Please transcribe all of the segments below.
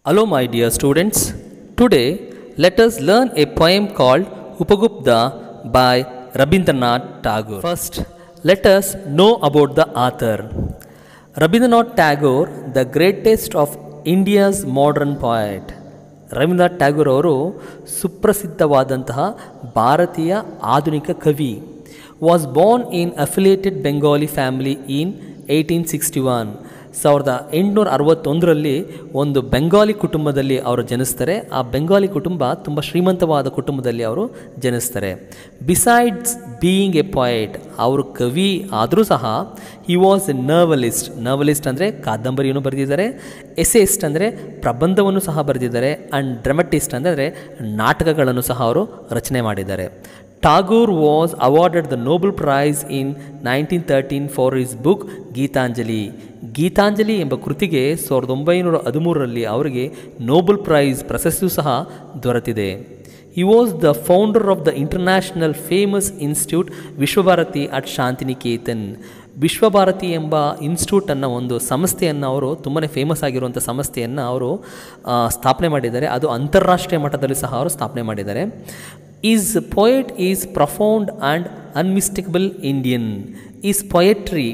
Hello, my dear students. Today, let us learn a poem called Upagupta by Rabindranath Tagore. First, let us know about the author. Rabindranath Tagore, the greatest of India's modern poet. Ravindranath Tagore ಅವರು ಸುಪ್ರಸಿದ್ಧವಾದಂತಹ ಭಾರತೀಯ ಆಧುನಿಕ ಕವಿ. Was born in affiliated Bengali family ಇನ್ 1861. 1861ರಲ್ಲಿ ಒಂದು ಬೆಂಗಾಲಿ ಕುಟುಂಬದಲ್ಲಿ ಅವರು ಜನಿಸ್ತಾರೆ. ಆ ಬೆಂಗಾಲಿ ಕುಟುಂಬ ತುಂಬ ಶ್ರೀಮಂತವಾದ ಕುಟುಂಬದಲ್ಲಿ ಅವರು ಜನಿಸ್ತಾರೆ. ಬಿಸೈಡ್ಸ್ ಬೀಯಿಂಗ್ ಎ ಪೊಯೆಟ್, ಅವರು ಕವಿ ಆದರೂ ಸಹ ಹಿ ವಾಸ್ ಎ ನರ್ವಲಿಸ್ಟ್ ಅಂದರೆ ಕಾದಂಬರಿಯನ್ನು ಬರೆದಿದ್ದಾರೆ. ಎಸೆಯಿಸ್ಟ್ ಅಂದರೆ ಪ್ರಬಂಧವನ್ನು ಸಹ ಬರೆದಿದ್ದಾರೆ. ಆ್ಯಂಡ್ ಡ್ರಾಮಟಿಸ್ಟ್ ಅಂದರೆ ನಾಟಕಗಳನ್ನು ಸಹ ಅವರು ರಚನೆ ಮಾಡಿದ್ದಾರೆ. Tagore was awarded the Nobel Prize in 1913 for his book Geetanjali. Geetanjali ಎಂಬ ಕೃತಿಗೆ 1913ರಲ್ಲಿ ಅವರಿಗೆ ನೋಬೆಲ್ ಪ್ರೈಸ್ ಪ್ರಶಸ್ತಿಯೂ ಸಹ ದೊರೆತಿದೆ. He was the founder of the international famous institute Visva Bharati at Shantiniketan. Visva Bharati ಎಂಬ ಇನ್ಸ್ಟಿಟ್ಯೂಟನ್ನು, ಒಂದು ಸಂಸ್ಥೆಯನ್ನು ಅವರು, ತುಂಬಾ ಫೇಮಸ್ ಆಗಿರುವಂಥ ಸಂಸ್ಥೆಯನ್ನು ಅವರು ಸ್ಥಾಪನೆ ಮಾಡಿದ್ದಾರೆ. ಅದು ಅಂತಾರಾಷ್ಟ್ರೀಯ ಮಟ್ಟದಲ್ಲಿ ಸಹ ಅವರು ಸ್ಥಾಪನೆ ಮಾಡಿದ್ದಾರೆ. His poet is profound and unmistakable Indian. His poetry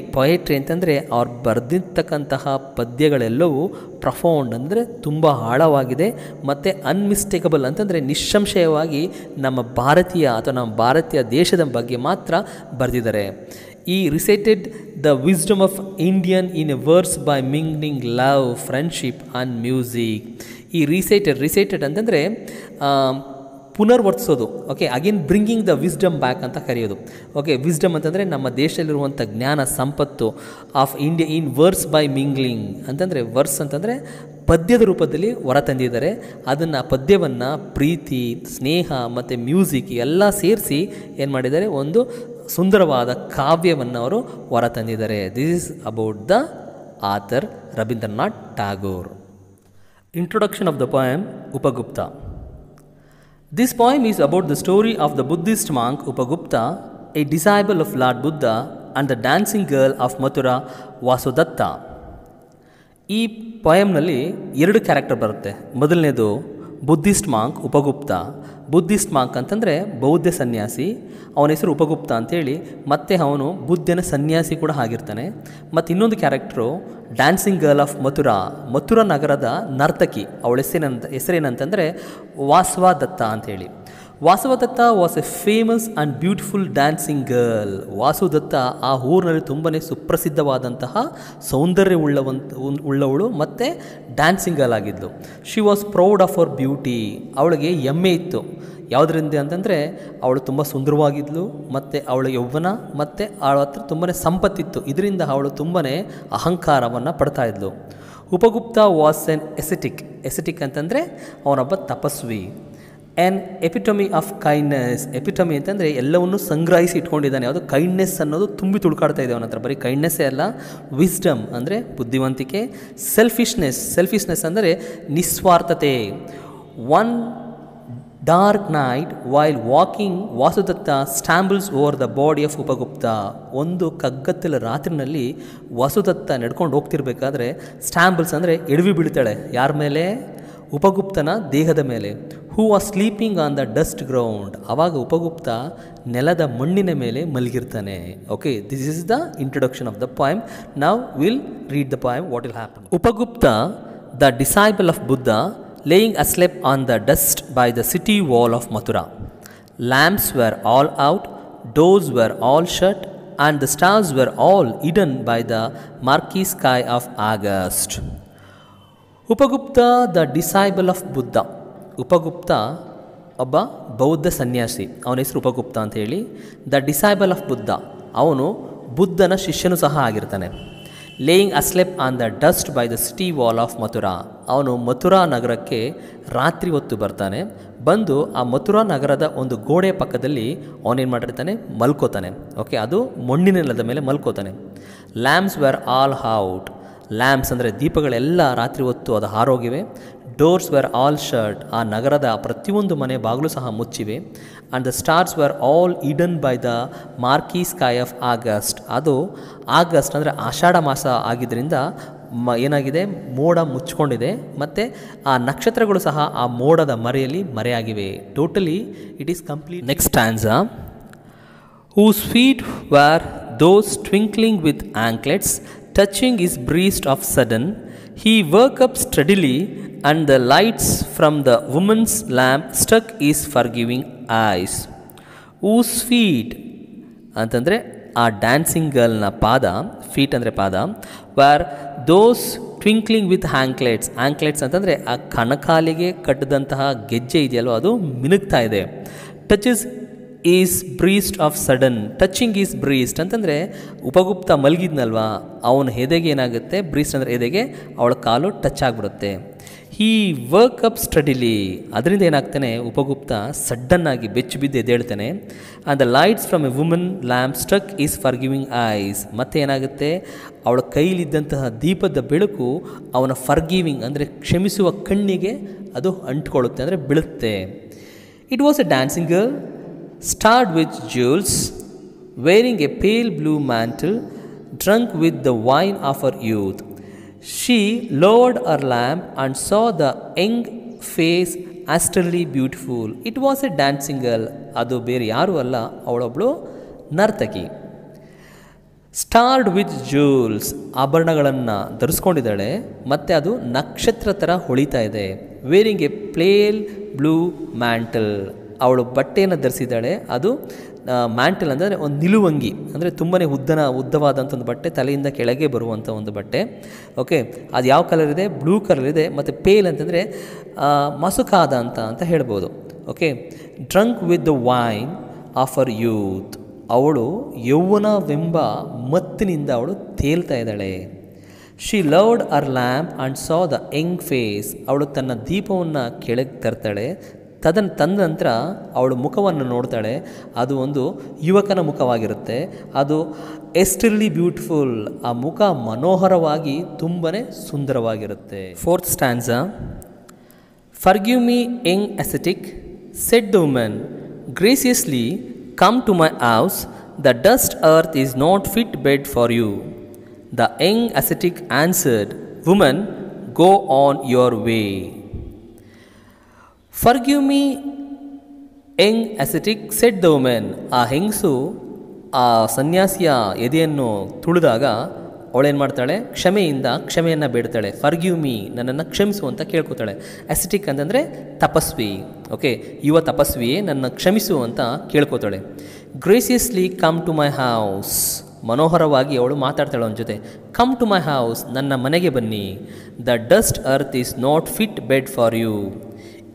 ಅಂತಂದರೆ ಅವ್ರು ಬರೆದಿರ್ತಕ್ಕಂತಹ ಪದ್ಯಗಳೆಲ್ಲವೂ ಪ್ರಫೌಂಡ್ ಅಂದರೆ ತುಂಬ ಆಳವಾಗಿದೆ, ಮತ್ತು ಅನ್ಮಿಸ್ಟೇಕಬಲ್ ಅಂತಂದರೆ ನಿಸ್ಸಂಶಯವಾಗಿ ನಮ್ಮ ಭಾರತೀಯ ಅಥವಾ ನಮ್ಮ ಭಾರತೀಯ ದೇಶದ ಬಗ್ಗೆ ಮಾತ್ರ ಬರೆದಿದ್ದಾರೆ. He recited the wisdom of Indian in a verse by mingling love, friendship and music. ಈ ರಿಸೈಟೆಡ್ ಅಂತಂದರೆ ಪುನರ್ವರ್ತಿಸೋದು. Okay, again bringing the wisdom back ಅಂತ ಕರೆಯೋದು. ಓಕೆ, ವಿಸ್ಡಮ್ ಅಂತಂದರೆ ನಮ್ಮ ದೇಶದಲ್ಲಿರುವಂಥ ಜ್ಞಾನ ಸಂಪತ್ತು of India in verse by mingling ಅಂತಂದರೆ, ವರ್ಸ್ ಅಂತಂದರೆ ಪದ್ಯದ ರೂಪದಲ್ಲಿ ಹೊರತಂದಿದ್ದಾರೆ. ಅದನ್ನು ಪದ್ಯವನ್ನು ಪ್ರೀತಿ, ಸ್ನೇಹ ಮತ್ತು ಮ್ಯೂಸಿಕ್ ಎಲ್ಲ ಸೇರಿಸಿ ಏನು ಮಾಡಿದ್ದಾರೆ, ಒಂದು ಸುಂದರವಾದ ಕಾವ್ಯವನ್ನು ಅವರು ಹೊರತಂದಿದ್ದಾರೆ. This is about the author Rabindranath Tagore. Introduction of the poem Upagupta. This poem is about the story of the Buddhist monk Upagupta, a disciple of Lord Buddha, and the dancing girl of Mathura, Vasudatta. ಈ ಪೋಯಮ್ನಲ್ಲಿ 2 character ಬರುತ್ತೆ. ಮೊದಲನೇದು Buddhist monk Upagupta. Buddhist monk ಅಂತಂದರೆ ಬೌದ್ಧ ಸನ್ಯಾಸಿ, ಅವನ ಹೆಸರು ಉಪಗುಪ್ತ ಅಂಥೇಳಿ, ಮತ್ತು ಅವನು ಬುದ್ಧನ ಸನ್ಯಾಸಿ ಕೂಡ ಆಗಿರ್ತಾನೆ. ಮತ್ತು ಇನ್ನೊಂದು character dancing girl of Mathura ನಗರದ ನರ್ತಕಿ. ಅವಳ ಹೆಸರೇನಂತಂದರೆ ವಾಸವದತ್ತ ಅಂಥೇಳಿ. Vasavadatta was a famous and beautiful dancing girl. Vasudatta ಆ ಊರಿನಲ್ಲಿ ತುಂಬಾ ಸುಪ್ರಸಿದ್ಧವಾದಂತಹ ಸೌಂದರ್ಯ ಉಳ್ಳವಳು ಮತ್ತು ಡ್ಯಾನ್ಸಿಂಗ್ ಗರ್ಲ್ ಆಗಿದ್ಲು. She was proud of her beauty. ಅವಳಿಗೆ ಹೆಮ್ಮೆ ಇತ್ತು. ಯಾವುದರಿಂದ ಅಂತಂದರೆ ಅವಳು ತುಂಬ ಸುಂದರವಾಗಿದ್ಲು, ಮತ್ತು ಅವಳ ಯೌವನ ಮತ್ತು ಅವಳ ಹತ್ರ ತುಂಬಾ ಸಂಪತ್ತಿತ್ತು. ಇದರಿಂದ ಅವಳು ತುಂಬಾ ಅಹಂಕಾರವನ್ನು ಪಡ್ತಾ ಇದ್ಲು. ಉಪಗುಪ್ತ ವಾಸ್ ಎನ್ ಎಸೆಟಿಕ್ ಅಂತಂದರೆ ಅವನೊಬ್ಬ ತಪಸ್ವಿ. An epitome of kindness. Epitome ಅಂತಂದರೆ ಎಲ್ಲವನ್ನೂ ಸಂಗ್ರಹಿಸಿ ಇಟ್ಕೊಂಡಿದ್ದಾನೆ. ಅದು ಕೈಂಡ್ನೆಸ್ ಅನ್ನೋದು ತುಂಬಿ ತುಳ್ಕಾಡ್ತಾ ಇದೆ ಅವನ ಹತ್ರ. ಬರೀ ಕೈಂಡ್ನೆಸ್ಸೇ ಅಲ್ಲ, ವಿಸ್ಡಮ್ ಅಂದರೆ ಬುದ್ಧಿವಂತಿಕೆ, ಸೆಲ್ಫಿಶ್ನೆಸ್ ಅಂದರೆ ನಿಸ್ವಾರ್ಥತೆ. One dark night while walking Vasudatta stumbles over the body of Upagupta. ಒಂದು ಕಗ್ಗತ್ತಲ ರಾತ್ರಿನಲ್ಲಿ ವಾಸುದತ್ತ ನಡ್ಕೊಂಡು ಹೋಗ್ತಿರ್ಬೇಕಾದ್ರೆ ಸ್ಟ್ಯಾಂಬಲ್ಸ್ ಅಂದರೆ ಎಡವಿ ಬೀಳ್ತಾಳೆ. ಯಾರ ಮೇಲೆ? ಉಪಗುಪ್ತನ ದೇಹದ ಮೇಲೆ. Who was sleeping on the dust ground. ಆವಾಗ ಉಪಗುಪ್ತ ನೆಲದ ಮಣ್ಣಿನ ಮೇಲೆ ಮಲಗಿರ್ತಾನೆ. Okay, this is the introduction of the poem. Now will read the poem. What will happen? Upagupta, the disciple of Buddha, laying asleep on the dust by the city wall of Mathura. Lamps were all out, doors were all shut, and the stars were all hidden by the murky sky of August. Upagupta, the disciple of Buddha. Upagupta ಒಬ್ಬ ಬೌದ್ಧ ಸನ್ಯಾಸಿ, ಅವನ ಹೆಸರು ಉಪಗುಪ್ತ ಅಂತ ಹೇಳಿ. The disciple of Buddha, ಅವನು ಬುದ್ಧನ ಶಿಷ್ಯನು ಸಹ ಆಗಿರ್ತಾನೆ. Laying asleep on the dust by the city wall of Mathura. ಅವನು ಮಥುರಾ ನಗರಕ್ಕೆ ರಾತ್ರಿ ಹೊತ್ತು ಬರ್ತಾನೆ. ಬಂದು ಆ ಮಥುರಾ ನಗರದ ಒಂದು ಗೋಡೆ ಪಕ್ಕದಲ್ಲಿ ಅವನೇನು ಮಾಡಿರ್ತಾನೆ, ಮಲ್ಕೋತಾನೆ. ಓಕೆ, ಅದು ಮಣ್ಣಿನ ನೆಲದ ಮೇಲೆ ಮಲ್ಕೋತಾನೆ. Lamps were all out. Lamps ಅಂದರೆ ದೀಪಗಳೆಲ್ಲ ರಾತ್ರಿ ಹೊತ್ತು ಅದು ಹಾರೋಗಿವೆ. Doors were all shut. ಆ ನಗರದ ಪ್ರತಿಯೊಂದು ಮನೆ ಬಾಗಿಲು ಸಹ ಮುಚ್ಚಿವೆ. And the stars were all hidden by the murky sky of August. ಅದು ಆಗಸ್ಟ್ ಅಂದರೆ ಆಷಾಢ ಮಾಸ ಆಗಿದ್ದರಿಂದ ಏನಾಗಿದೆ, ಮೋಡ ಮುಚ್ಕೊಂಡಿದೆ ಮತ್ತು ಆ ನಕ್ಷತ್ರಗಳು ಸಹ ಆ ಮೋಡದ ಮರೆಯಲ್ಲಿ ಮರೆಯಾಗಿವೆ. Totally it is complete. Next stanza. Whose feet were those twinkling with anklets, touching his breast of sudden. He woke up steadily, and the lights from the woman's lamp struck his forgiving eyes. Whose feet ಅಂತಂದರೆ ಆ dancing ಗರ್ಲ್ನ ಪಾದ, feet ಅಂದರೆ ಪಾದ, were those twinkling with anklets. Anklets ಅಂತಂದರೆ ಆ ಕಣಕಾಲಿಗೆ ಕಟ್ಟಿದಂತಹ ಗೆಜ್ಜೆ ಇದೆಯಲ್ವ, ಅದು ಮಿನುಗ್ತಾ ಇದೆ. Touches is breast of sudden. Touching is breast ಅಂತಂದರೆ ಉಪಗುಪ್ತ ಮಲಗಿದ್ನಲ್ವಾ, ಅವನ ಎದೆಗೆ ಏನಾಗುತ್ತೆ, ಬ್ರೀಸ್ಟ್ ಅಂದರೆ ಎದೆಗೆ ಅವಳ ಕಾಲು ಟಚ್ ಆಗಿಬಿಡುತ್ತೆ. ಹೀ ವರ್ಕ್ ಅಪ್ ಸ್ಟಡಿಲಿ, ಅದರಿಂದ ಏನಾಗ್ತಾನೆ, ಉಪಗುಪ್ತ ಸಡ್ಡನ್ನಾಗಿ ಬೆಚ್ಚು ಬಿದ್ದು ಎದ್ದೇಳ್ತಾನೆ. And the lights from a woman lamp struck his forgiving eyes. ಮತ್ತು ಏನಾಗುತ್ತೆ, ಅವಳ ಕೈಲಿದ್ದಂತಹ ದೀಪದ ಬೆಳಕು ಅವನ ಫರ್ಗಿವಿಂಗ್ ಅಂದರೆ ಕ್ಷಮಿಸುವ ಕಣ್ಣಿಗೆ ಅದು ಅಂಟ್ಕೊಳ್ಳುತ್ತೆ, ಅಂದರೆ ಬೀಳುತ್ತೆ. It was A dancing girl starred with jewels, wearing a pale blue mantle, drunk with the wine of her youth. She lowered her lamp and saw the young face austerely beautiful. It was a dancing girl. ಅದು ಬೇರೆ ಯಾರೂ ಅಲ್ಲ, ಅವಳೊಬ್ಬಳು ನರ್ತಕಿ. ಸ್ಟಾರ್ಡ್ with jewels, ಆಭರಣಗಳನ್ನು ಧರಿಸ್ಕೊಂಡಿದ್ದಾಳೆ ಮತ್ತು ಅದು ನಕ್ಷತ್ರ ಥರ ಹೊಳಿತಾ ಇದೆ. ವೇರಿಂಗ್ ಎ ಪ್ಲೇಲ್ ಬ್ಲೂ ಮ್ಯಾಂಟಲ್, ಅವಳು ಬಟ್ಟೆಯನ್ನು ಧರಿಸಿದ್ದಾಳೆ, ಅದು ಮ್ಯಾಂಟಲ್ ಅಂದರೆ ಒಂದು ನಿಲುವಂಗಿ, ಅಂದರೆ ತುಂಬಾ ಉದ್ದವಾದಂಥ ಒಂದು ಬಟ್ಟೆ, ತಲೆಯಿಂದ ಕೆಳಗೆ ಬರುವಂಥ ಒಂದು ಬಟ್ಟೆ. ಓಕೆ, ಅದು ಯಾವ ಕಲರ್ ಇದೆ, ಬ್ಲೂ ಕಲರ್ ಇದೆ. ಮತ್ತು ಪೇಲ್ ಅಂತಂದರೆ ಮಸುಕಾದ ಅಂತ ಹೇಳ್ಬೋದು. Okay, drunk with the wine of our youth, ಅವಳು ಯೌವನವೆಂಬ ಮತ್ತಿನಿಂದ ಅವಳು ತೇಲ್ತಾ ಇದ್ದಾಳೆ. She loved our lamp and saw the young face, ಅವಳು ತನ್ನ ದೀಪವನ್ನು ಕೆಳಗೆ ತರ್ತಾಳೆ. ತದನಂತರ ಅವಳು ಮುಖವನ್ನು ನೋಡ್ತಾಳೆ, ಅದು ಒಂದು ಯುವಕನ ಮುಖವಾಗಿರುತ್ತೆ, ಅದು ಎಸ್ಟಿರ್ಲಿ ಬ್ಯೂಟಿಫುಲ್, ಆ ಮುಖ ಮನೋಹರವಾಗಿ ತುಂಬಾ ಸುಂದರವಾಗಿರುತ್ತೆ. Fourth stanza. Forgive me young ascetic, said the woman graciously, come to my house, the dust earth is not fit bed for you. The young ascetic answered, woman go on your way. Forgive me young ascetic said the women, ಆ ಹೆಂಗಸು ಆ ಸನ್ಯಾಸಿಯ ಎದೆಯನ್ನು ತುಳಿದಾಗ ಅವಳೇನು ಮಾಡ್ತಾಳೆ, ಕ್ಷಮೆಯನ್ನು ಬೇಡ್ತಾಳೆ. Forgive me, ನನ್ನನ್ನು ಕ್ಷಮಿಸು ಅಂತ ಕೇಳ್ಕೊತಾಳೆ. Acetic ಅಂತಂದರೆ ತಪಸ್ವಿ. ಓಕೆ, ಯುವ ತಪಸ್ವಿಯೇ ನನ್ನ ಕ್ಷಮಿಸು ಅಂತ ಕೇಳ್ಕೊತಾಳೆ. ಗ್ರೇಸಿಯಸ್ಲಿ ಕಮ್ ಟು ಮೈ ಹೌಸ್, ಮನೋಹರವಾಗಿ ಅವಳು ಮಾತಾಡ್ತಾಳೆ ಅವನ ಜೊತೆ. ಕಮ್ ಟು ಮೈ ಹೌಸ್, ನನ್ನ ಮನೆಗೆ ಬನ್ನಿ. The dust earth is not fit bed for you,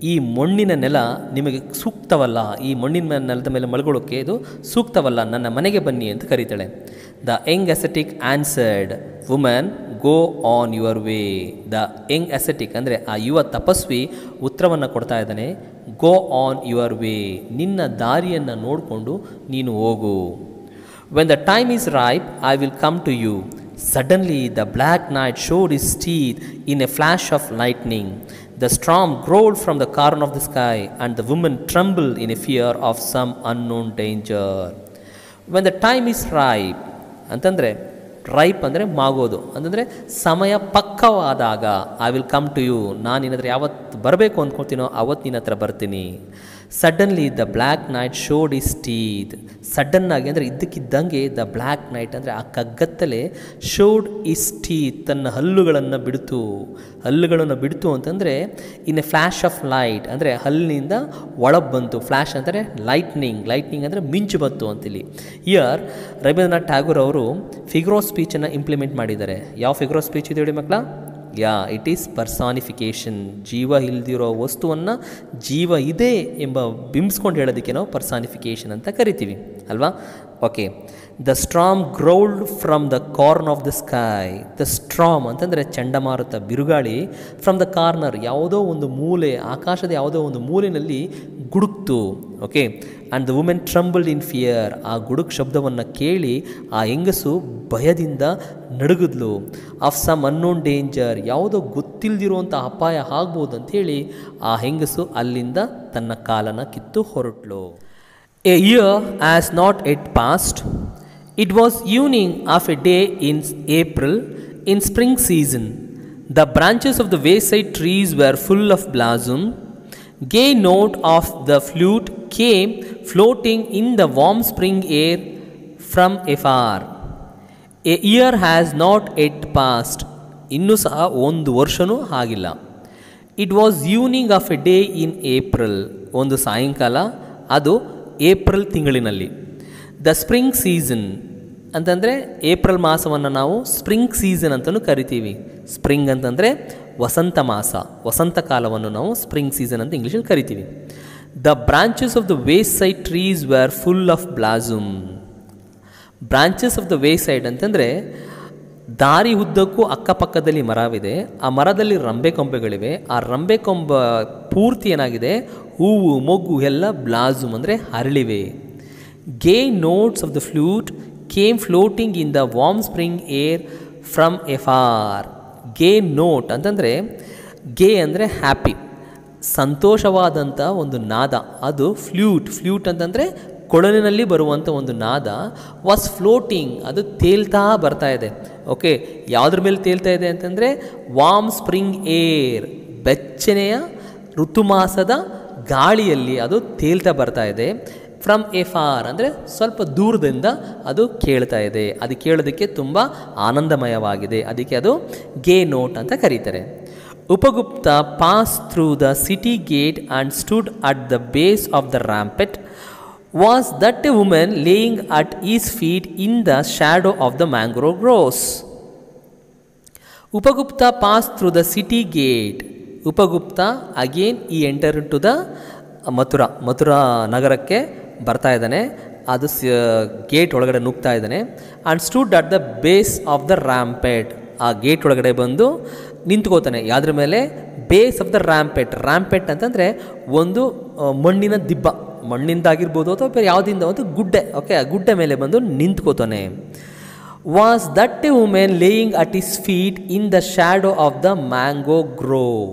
ಈ ಮಣ್ಣಿನ ನೆಲ ನಿಮಗೆ ಸೂಕ್ತವಲ್ಲ, ಈ ಮಣ್ಣಿನ ನೆಲದ ಮೇಲೆ ಮಲಗೋಳಕ್ಕೆ ಇದು ಸೂಕ್ತವಲ್ಲ, ನನ್ನ ಮನೆಗೆ ಬನ್ನಿ ಅಂತ ಕರೀತಾಳೆ. The young ascetic answered, woman go on your way. The young ascetic ಅಂದರೆ ಆ ಯುವ ತಪಸ್ವಿ ಉತ್ತರವನ್ನು ಕೊಡ್ತಾ ಇದ್ದಾನೆ, ಗೋ ಆನ್ ಯುವರ್ ವೇ, ನಿನ್ನ ದಾರಿಯನ್ನು ನೋಡಿಕೊಂಡು ನೀನು ಹೋಗು. When the time is ripe I will come to you. Suddenly the black night showed his teeth in a flash of lightning. The storm growled from the corner of the sky, and the woman trembled in a fear of some unknown danger. When the time is ripe, ಅಂತಂದರೆ ripe ಅಂದರೆ ಮಾಗೋದು, ಅಂತಂದರೆ ಸಮಯ ಪಕ್ಕವಾದಾಗ, I will come to you, ನಾನು ನಿನ್ನ ಹತ್ರ ಯಾವತ್ತು ಬರಬೇಕು ಅಂದ್ಕೊಳ್ತೀನೋ ಅವತ್ತು ನಿನ್ನ ಹತ್ರ ಬರ್ತೀನಿ. Suddenly the black night showed is teeth, ಸಡನ್ನಾಗಿ ಅಂದರೆ ಇದ್ದಕ್ಕಿದ್ದಂಗೆ ದ ಬ್ಲ್ಯಾಕ್ ನೈಟ್ ಅಂದರೆ ಆ ಕಗ್ಗತ್ತಲೆ ಶೋಡ್ ಇಸ್ ಟೀತ್, ತನ್ನ ಹಲ್ಲುಗಳನ್ನು ಬಿಡ್ತು ಅಂತಂದರೆ in a flash of light ಅಂದರೆ ಹಲ್ಲಿನಿಂದ ಒಳಗೆ ಬಂತು. ಫ್ಲ್ಯಾಶ್ ಅಂದರೆ ಲೈಟ್ನಿಂಗ್ ಅಂದರೆ ಮಿಂಚು ಬಂತು ಅಂತಿಲ್ಲಿ. ಇಯರ್ ರವೀಂದ್ರನಾಥ್ ಟ್ಯಾಗೋರ್ ಅವರು ಫಿಗರ್ ಆಫ್ ಸ್ಪೀಚನ್ನು ಇಂಪ್ಲಿಮೆಂಟ್ ಮಾಡಿದ್ದಾರೆ. ಯಾವ ಫಿಗರ್ ಆಫ್ ಸ್ಪೀಚ್ ಇದೆ ಹೇಳಿ ಮಕ್ಕಳ? It is personification. ಜೀವ ಇಲ್ದಿರೋ ವಸ್ತುವನ್ನು ಜೀವ ಇದೆ ಎಂಬ ಬಿಂಬಿಸ್ಕೊಂಡು ಹೇಳೋದಕ್ಕೆ ನಾವು ಪರ್ಸಾನಿಫಿಕೇಷನ್ ಅಂತ ಕರಿತೀವಿ ಅಲ್ವಾ? Okay. The storm growled from the corner of the sky. The storm ಅಂತಂದರೆ ಚಂಡಮಾರುತ, ಬಿರುಗಾಳಿ. ಫ್ರಮ್ ದ ಕಾರ್ನರ್, ಯಾವುದೋ ಒಂದು ಮೂಲೆ, ಆಕಾಶದ ಯಾವುದೋ ಒಂದು ಮೂಲೆಯಲ್ಲಿ ಗುಡುಕ್ತು. Okay. And the women trembled in fear. ಆ ಗುಡುಕ್ ಶಬ್ದವನ್ನು ಕೇಳಿ ಆ ಹೆಂಗಸು ಭಯದಿಂದ ನಡುಗಿದ್ಲು. ಆಫ್ ಸಮ್ ಅನ್ನೋನ್ ಡೇಂಜರ್, ಯಾವುದೋ ಗೊತ್ತಿಲ್ಲದಿರುವಂಥ ಅಪಾಯ ಆಗ್ಬೋದು ಅಂಥೇಳಿ ಆ ಹೆಂಗಸು ಅಲ್ಲಿಂದ ತನ್ನ ಕಾಲನ್ನು ಕಿತ್ತು ಹೊರಟ್ಲು. A year has not yet passed. It was evening of a day in April In spring season, the branches of the wayside trees were full of blossom. Gay note of the flute came floating in the warm spring air from afar. A year has not yet passed. ಇನ್ನೂ ಸಹ ಒಂದು ವರ್ಷವೂ ಆಗಿಲ್ಲ. It was evening of a day in April. ಒಂದು ಸಾಯಂಕಾಲ, ಅದು April ತಿಂಗಳಿನಲ್ಲಿ. The spring season ಅಂತಂದರೆ ಏಪ್ರಿಲ್ ಮಾಸವನ್ನು ನಾವು ಸ್ಪ್ರಿಂಗ್ ಸೀಸನ್ ಅಂತಲೂ ಕರಿತೀವಿ. ಸ್ಪ್ರಿಂಗ್ ಅಂತಂದರೆ ವಸಂತ ಮಾಸ, ವಸಂತ ಕಾಲವನ್ನು ನಾವು ಸ್ಪ್ರಿಂಗ್ ಸೀಸನ್ ಅಂತ ಇಂಗ್ಲೀಷಲ್ಲಿ ಕರಿತೀವಿ. The branches of the wayside trees were full of blossom. Branches of the wayside ಅಂತಂದರೆ ದಾರಿ ಉದ್ದಕ್ಕೂ ಅಕ್ಕಪಕ್ಕದಲ್ಲಿ ಮರವಿದೆ, ಆ ಮರದಲ್ಲಿ ರಂಬೆ ಕೊಂಬೆಗಳಿವೆ, ಆ ರಂಬೆ ಕೊಂಬ ಪೂರ್ತಿ ಏನಾಗಿದೆ, ಹೂವು ಮೊಗ್ಗು ಎಲ್ಲ ಬ್ಲಾಸಮ್ ಅಂದರೆ ಅರಳಿವೆ. Gay notes of the flute came floating in the warm spring air from afar. Gay note ಅಂತಂದರೆ, ಗೇ ಅಂದರೆ ಹ್ಯಾಪಿ, ಸಂತೋಷವಾದಂಥ ಒಂದು ನಾದ, ಅದು ಫ್ಲೂಟ್. ಫ್ಲೂಟ್ ಅಂತಂದರೆ ಕೊಳಲಿನಲ್ಲಿ ಬರುವಂಥ ಒಂದು ನಾದ. ವಾಸ್ ಫ್ಲೋಟಿಂಗ್, ಅದು ತೇಲ್ತಾ ಬರ್ತಾ ಇದೆ. ಓಕೆ, ಯಾವುದ್ರ ಮೇಲೆ ತೇಲ್ತಾ ಇದೆ ಅಂತಂದರೆ ವಾರ್ಮ್ ಸ್ಪ್ರಿಂಗ್ ಏರ್, ಬೆಚ್ಚನೆಯ ಋತುಮಾಸದ ಗಾಳಿಯಲ್ಲಿ ಅದು ತೇಲ್ತಾ ಬರ್ತಾ ಇದೆ. ಫ್ರಮ್ ಎಫಾರ್ ಅಂದರೆ ಸ್ವಲ್ಪ ದೂರದಿಂದ ಅದು ಕೇಳ್ತಾ ಇದೆ, ಅದು ಕೇಳೋದಕ್ಕೆ ತುಂಬ ಆನಂದಮಯವಾಗಿದೆ, ಅದಕ್ಕೆ ಅದು ಗೇ ನೋಟ್ ಅಂತ ಕರೀತಾರೆ. Upagupta pass through the city gate and stood at the base of the rampart. Was that a women laying at his feet in the shadow of the mangrove groves. Upagupta pass through the city gate. Upagupta again ಈ enter to the Mathura ನಗರಕ್ಕೆ ಬರ್ತಾ ಇದ್ದಾನೆ, ಅದು gate ಒಳಗಡೆ ನುಗ್ತಾ ಇದ್ದಾನೆ. And stood at the base of the rampart, ಆ gate ಒಳಗಡೆ ಬಂದು ನಿಂತ್ಕೋತಾನೆ. ಯಾವುದ್ರ ಮೇಲೆ? Base of the rampart. Rampart ಅಂತಂದರೆ ಒಂದು ಮಣ್ಣಿನ ದಿಬ್ಬ, ಮಣ್ಣಿಂದಾಗಿರ್ಬೋದು ಅಥವಾ ಬೇರೆ ಯಾವುದಿಂದ ಒಂದು ಗುಡ್ಡೆ. ಓಕೆ, ಆ ಗುಡ್ಡೆ ಮೇಲೆ ಬಂದು ನಿಂತ್ಕೋತಾನೆ. Was that a women laying at his feet in the shadow of the mango grove.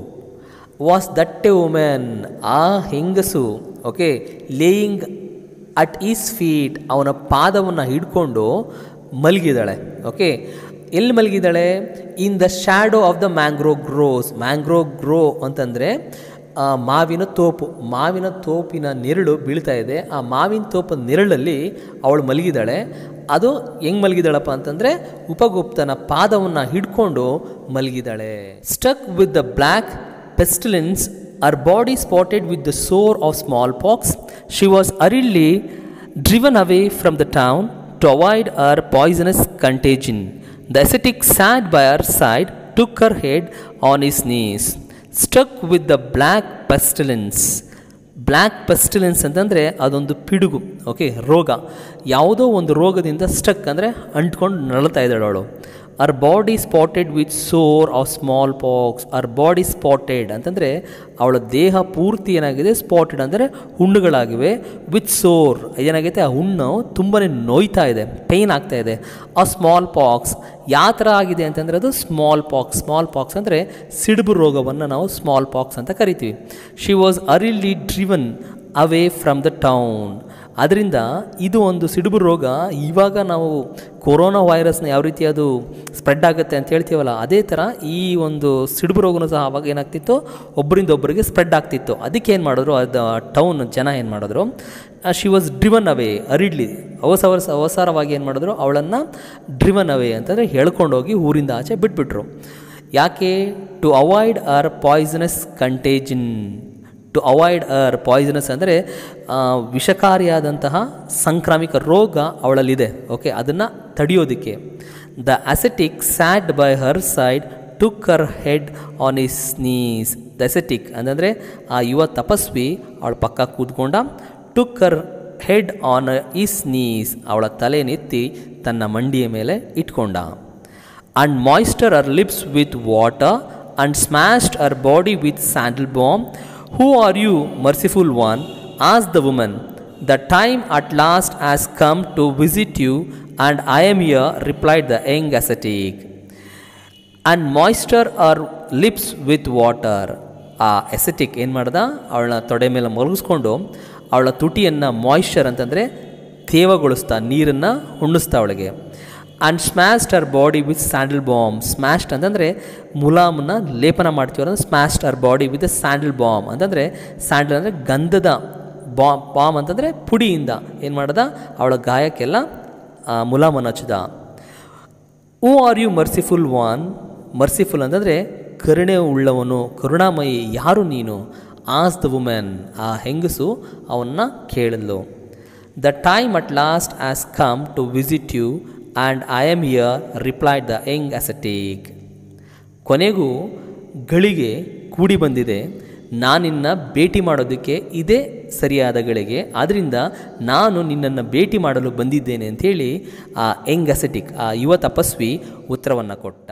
Was that a women, ಆ ಹೆಂಗಸು, okay, laying at his feet, ಅವನ ಪಾದವನ್ನು ಹಿಡ್ಕೊಂಡು ಮಲಗಿದ್ದಾಳೆ. ಓಕೆ, ಎಲ್ಲಿ ಮಲಗಿದ್ದಾಳೆ? In the shadow of the mangrove groves. Mangrove grove ಅಂತಂದರೆ ಮಾವಿನ ತೋಪು, ಮಾವಿನ ತೋಪಿನ ನೆರಳು ಬೀಳ್ತಾ ಇದೆ, ಆ ಮಾವಿನ ತೋಪಿನ ನೆರಳಲ್ಲಿ ಅವಳು ಮಲಗಿದ್ದಾಳೆ. ಅದು ಹೆಂಗೆ ಮಲಗಿದಾಳಪ್ಪ ಅಂತಂದರೆ ಉಪಗುಪ್ತನ ಪಾದವನ್ನು ಹಿಡ್ಕೊಂಡು ಮಲಗಿದ್ದಾಳೆ. Stuck with the black pestilence, her body spotted with the sore of smallpox, she was hurriedly driven away from the town to avoid her poisonous contagion. The ascetic sat by her side, took her head on his knees. Struck with the black pestilence. Black pestilence ಅಂತಂದರೆ ಅದೊಂದು ಪಿಡುಗು, okay, ರೋಗ. ಯಾವುದೋ ಒಂದು ರೋಗದಿಂದ stuck ಅಂದರೆ ಅಂಟ್ಕೊಂಡು ನರಳ್ತಾ ಇದ್ದಾಳೆ ಅವಳು. Her body spotted with sore of smallpox. Her body spotted ಅಂತಂದರೆ ಅವಳ ದೇಹ ಪೂರ್ತಿ ಏನಾಗಿದೆ, ಸ್ಪಾಟೆಡ್ ಅಂದರೆ ಹುಣ್ಣುಗಳಾಗಿವೆ. ವಿತ್ ಸೋರ್ ಏನಾಗೈತೆ, ಆ ಹುಣ್ಣು ತುಂಬಾ ನೋಯ್ತಾ ಇದೆ, ಪೇಯ್ನ್ ಆಗ್ತಾ ಇದೆ. ಆ ಸ್ಮಾಲ್ ಪಾಕ್ಸ್ ಯಾವ ಥರ ಆಗಿದೆ ಅಂತಂದರೆ ಅದು ಸ್ಮಾಲ್ ಪಾಕ್ಸ್. ಸ್ಮಾಲ್ ಪಾಕ್ಸ್ ಅಂದರೆ ಸಿಡುಬು ರೋಗವನ್ನು ನಾವು ಸ್ಮಾಲ್ ಪಾಕ್ಸ್ ಅಂತ ಕರಿತೀವಿ. She was early driven away from the town. ಅದರಿಂದ ಇದು ಒಂದು ಸಿಡುಬು ರೋಗ. ಇವಾಗ ನಾವು ಕೊರೋನಾ ವೈರಸ್ನ ಯಾವ ರೀತಿ ಅದು ಸ್ಪ್ರೆಡ್ ಆಗುತ್ತೆ ಅಂತ ಹೇಳ್ತೀವಲ್ಲ, ಅದೇ ಥರ ಈ ಒಂದು ಸಿಡುಬು ರೋಗನೂ ಸಹ ಆವಾಗ ಏನಾಗ್ತಿತ್ತು, ಒಬ್ಬರಿಂದ ಒಬ್ಬರಿಗೆ ಸ್ಪ್ರೆಡ್ ಆಗ್ತಿತ್ತು. ಅದಕ್ಕೆ ಏನು ಮಾಡಿದ್ರು, ಅದು ಟೌನ್ ಜನ ಏನು ಮಾಡಿದ್ರು, ಶಿ ವಾಸ್ ಡ್ರಿವನ್ ಅವೇ ಅರಿಡ್ಲಿ, ಅವಸರವಾಗಿ ಏನು ಮಾಡಿದ್ರು, ಅವಳನ್ನು ಡ್ರಿವನ್ ಅವೇ ಅಂತಂದರೆ ಹೇಳ್ಕೊಂಡೋಗಿ ಊರಿಂದ ಆಚೆ ಬಿಟ್ಬಿಟ್ರು. ಯಾಕೆ? To avoid her poisonous contagion. To avoid her poisonous ಅಂದರೆ ವಿಷಕಾರಿಯಾದಂತಹ ಸಾಂಕ್ರಾಮಿಕ ರೋಗ ಅವಳಲ್ಲಿದೆ, ಓಕೆ, ಅದನ್ನು ತಡೆಯೋದಕ್ಕೆ. The ascetic sat by her side, took her head on his knees. The ascetic ಅಂತಂದರೆ ಆ ಯುವ ತಪಸ್ವಿ ಅವಳ ಪಕ್ಕ ಕೂತ್ಕೊಂಡ. Took her head on his knees, ಅವಳ ತಲೆನೆತ್ತಿ ತನ್ನ ಮಂಡಿಯ ಮೇಲೆ ಇಟ್ಕೊಂಡ. And moisture her lips with water and smashed her body with sandal ಬಾಂಬ್. Who are you, merciful one? asked the woman. The time at last has come to visit you, and I am here, replied the young ascetic. And moisture her lips with water. ಆ ಎಸೆಟಿಕ್ ಏನು ಮಾಡ್ದ, ಅವಳ ತೊಡೆ ಮೇಲೆ ಮಲಗಿಸ್ಕೊಂಡು ಅವಳ ತುಟಿಯನ್ನು moisture ಅಂತಂದರೆ ತೇವಗೊಳಿಸ್ತಾ, ನೀರನ್ನು ಉಣ್ಣಿಸ್ತಾ ಅವಳಿಗೆ. And smashed her body with sandal ಬಾಂಬ್. ಸ್ಮ್ಯಾಶ್ಡ್ ಅಂತಂದರೆ ಮುಲಾಮನ್ನ ಲೇಪನ ಮಾಡ್ತೀವಲ್ಲ, smashed her body with sandal ಬಾಂಬ್ ಅಂತಂದರೆ ಸ್ಯಾಂಡಲ್ ಅಂದರೆ ಗಂಧದ ಬಾಂಬ್ ಅಂತಂದರೆ ಪುಡಿಯಿಂದ ಏನು ಮಾಡ್ದ, ಅವಳ ಗಾಯಕ್ಕೆಲ್ಲ ಮುಲಾಮನ್ನು ಹಚ್ಚಿದ. Who are you merciful one. Merciful ಅಂತಂದರೆ ಕರುಣೆ ಉಳ್ಳವನು, ಕರುಣಾಮಯಿ, ಯಾರು ನೀನು? ಆಸ್ ದ ವುಮೆನ್. ಆ ಹೆಂಗಸು ಅವನ್ನ ಕೇಳಲು. The time at last has come to visit you and I am here, replied the young ascetic. ಕೊನೆಗೂ ಗಳಿಗೆ ಕೂಡಿ ಬಂದಿದೆ, ನಾನಿನ್ನ ಭೇಟಿ ಮಾಡೋದಕ್ಕೆ ಇದೇ ಸರಿಯಾದ ಗಳಿಗೆ, ಆದ್ದರಿಂದ ನಾನು ನಿನ್ನನ್ನು ಭೇಟಿ ಮಾಡಲು ಬಂದಿದ್ದೇನೆ ಅಂಥೇಳಿ ಆ ಯಂಗ್ ಅಸೆಟಿಕ್, ಆ ಯುವ ತಪಸ್ವಿ ಉತ್ತರವನ್ನು ಕೊಟ್ಟ.